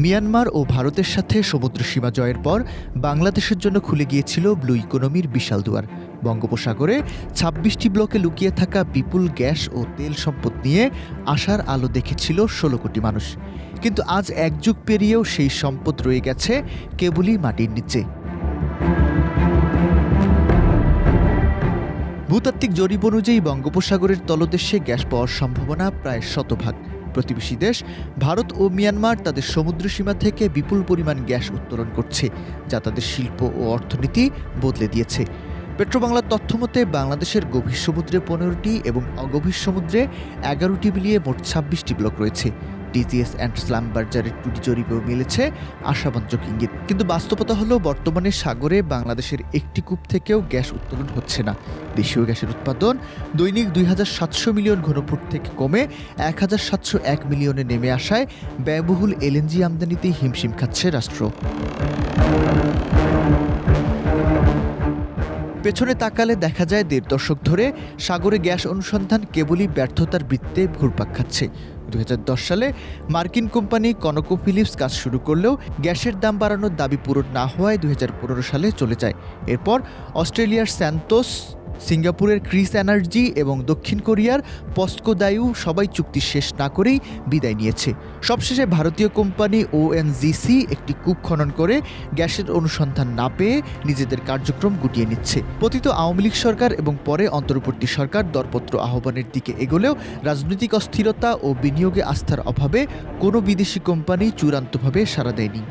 Myanmar ও ভারতের সাথে সমুদ্র সীমা জয়ের পর বাংলাদেশের জন্য খুলে গিয়েছিল ব্লু ইকোনমির বিশাল দুয়ার। বঙ্গোপসাগরে ২৬টি ব্লকে লুকিয়ে থাকা বিপুল গ্যাস ও তেল সম্পদ নিয়ে আশার আলো দেখেছিল ১৬ কোটি মানুষ। কিন্তু আজ এক যুগ পেরিয়েও সেই সম্পদ রয়ে গেছে কেবলই মাটির নিচে। ভূতাত্ত্বিক জরিপ অনুযায়ী বঙ্গোপসাগরের তলদেশে গ্যাস পাওয়ার সম্ভাবনা প্রায় শতভাগ। প্রতিবেশী দেশ ভারত ও মিয়ানমার তাদের সমুদ্র সীমা থেকে বিপুল পরিমাণ গ্যাস উত্তোলন করছে, যা তাদের শিল্প ও অর্থনীতি বদলে দিয়েছে। পেট্রোবাংলার তথ্য মতে বাংলাদেশের গভীর সমুদ্রে ১৫টি এবং অগভীর সমুদ্রে ১১টি মিলিয়ে মোট ২৬টি ব্লক রয়েছে। ডিজিএস অ্যান্ড স্লামবার্জারের টুডি জরিপেও মিলেছে আশাবাঞ্জক ইঙ্গিত। কিন্তু বাস্তবতা হলো বর্তমানে সাগরে বাংলাদেশের একটি কূপ থেকেও গ্যাস উত্তোলন হচ্ছে না। দেশীয় গ্যাসের উৎপাদন দৈনিক ২৭০০ মিলিয়ন ঘনফুট থেকে কমে ১৭০১ মিলিয়নে নেমে আসায় ব্যয়বহুল এলএনজি আমদানিতেই হিমশিম খাচ্ছে রাষ্ট্র। পেছনে তাকালে দেখা যায় ১.৫ দশক ধরে সাগরে গ্যাস অনুসন্ধান কেবলই ব্যর্থতার বৃত্তে ঘুরপাক খাচ্ছে। ২০১০ সালে মার্কিন কোম্পানি কনকোফিলিপস কাজ শুরু করলেও গ্যাসের দাম বাড়ানোর দাবি পূরণ না হওয়ায় ২০১৫ সালে চলে যায়। এরপর অস্ট্রেলিয়ার স্যান্তোস, সিঙ্গাপুরের ক্রিস এনার্জি এবং দক্ষিণ কোরিয়ার পস্কো দায়ু সবাই চুক্তি শেষ না করেই বিদায় নিয়েছে। সবশেষে ভারতীয় কোম্পানি ওএনজিসি একটি কূপ খনন করে গ্যাসের অনুসন্ধান না পেয়ে নিজেদের কার্যক্রম গুটিয়ে নিচ্ছে। পতিত আওয়ামী লীগ সরকার এবং পরে অন্তর্বর্তী সরকার দরপত্র আহ্বানের দিকে এগোলেও রাজনৈতিক অস্থিরতা ও বিনিয়োগে আস্থার অভাবে কোনো বিদেশি কোম্পানি চূড়ান্তভাবে সাড়া দেয়নি।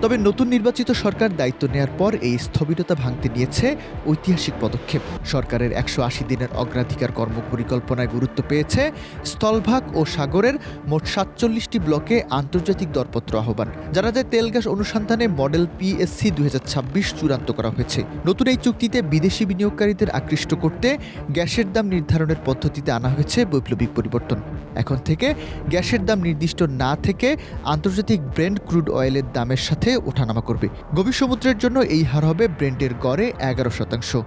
তবে নতুন নির্বাচিত সরকার দায়িত্ব নেয়ার পর এই স্থবিরতা ভাঙতে নিয়েছে ঐতিহাসিক পদক্ষেপ। সরকারের ১৮০ দিনের অগ্রাধিকার কর্মপরিকল্পনায় গুরুত্ব পেয়েছে স্থলভাগ ও সাগরের মোট ৪৭টি ব্লকে আন্তর্জাতিক দরপত্র আহ্বান। জানা যায় তেল গ্যাস অনুসন্ধানে মডেল পিএসসি ২০২৬ চূড়ান্ত করা হয়েছে। নতুন এই চুক্তিতে বিদেশি বিনিয়োগকারীদের আকৃষ্ট করতে গ্যাসের দাম নির্ধারণের পদ্ধতিতে আনা হয়েছে বৈপ্লবিক পরিবর্তন। এখন থেকে গ্যাসের দাম নির্দিষ্ট না থেকে আন্তর্জাতিক ব্রেন্ট ক্রুড অয়েলের দামের সাথে ওঠানামা করবে। গভীর সমুদ্রের জন্য এই হার হবে ব্রেন্টের গড়ে ১১%।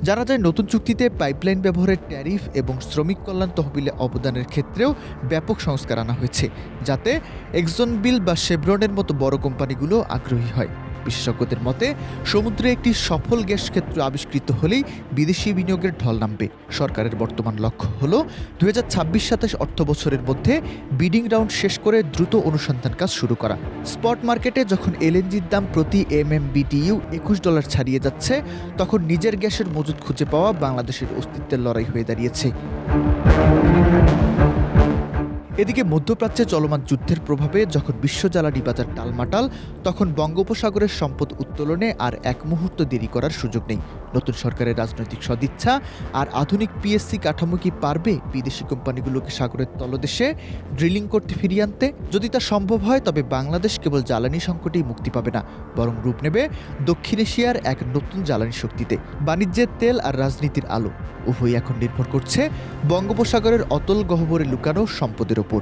জানা যায় নতুন চুক্তিতে পাইপলাইন ব্যবহারের ট্যারিফ এবং শ্রমিক কল্যাণ তহবিলে অবদানের ক্ষেত্রেও ব্যাপক সংস্কার আনা হয়েছে, যাতে এক্সনবিল বা শেভরনের মতো বড় কোম্পানিগুলো আগ্রহী হয়। বিশেষজ্ঞদের মতে সমুদ্রে একটি সফল গ্যাস ক্ষেত্র আবিষ্কৃত হলেই বিদেশি বিনিয়োগের ঢল নামবে। সরকারের বর্তমান লক্ষ্য হল ২০২৬-২৭ অর্থ বছরের মধ্যে বিডিং রাউন্ড শেষ করে দ্রুত অনুসন্ধান কাজ শুরু করা। স্পট মার্কেটে যখন এলএনজির দাম প্রতি MMBTU $২১ ছাড়িয়ে যাচ্ছে, তখন নিজের গ্যাসের মজুদ খুঁজে পাওয়া বাংলাদেশের অস্তিত্বের লড়াই হয়ে দাঁড়িয়েছে। এদিকে মধ্যপ্রাচ্যে চলমান যুদ্ধের প্রভাবে যখন বিশ্ব জ্বালানি বাজার টালমাটাল, তখন বঙ্গোপসাগরের সম্পদ উত্তোলনে আর এক মুহূর্ত দেরি করার সুযোগ নেই। নতুন সরকারের রাজনৈতিক সদিচ্ছা আর আধুনিক পিএসসি কাঠামো কি পারবে বিদেশি কোম্পানিগুলোকে সাগরের তলদেশে ড্রিলিং করতে ফিরিয়ে আনতে? যদি তা সম্ভব হয়, তবে বাংলাদেশ কেবল জ্বালানি সংকটেই মুক্তি পাবে না, বরং রূপ নেবে দক্ষিণ এশিয়ার এক নতুন জ্বালানি শক্তিতে। বাণিজ্যের তেল আর রাজনীতির আলো উভয়ই এখন নির্ভর করছে বঙ্গোপসাগরের অতল গহ্বরে লুকানো সম্পদের ওপর।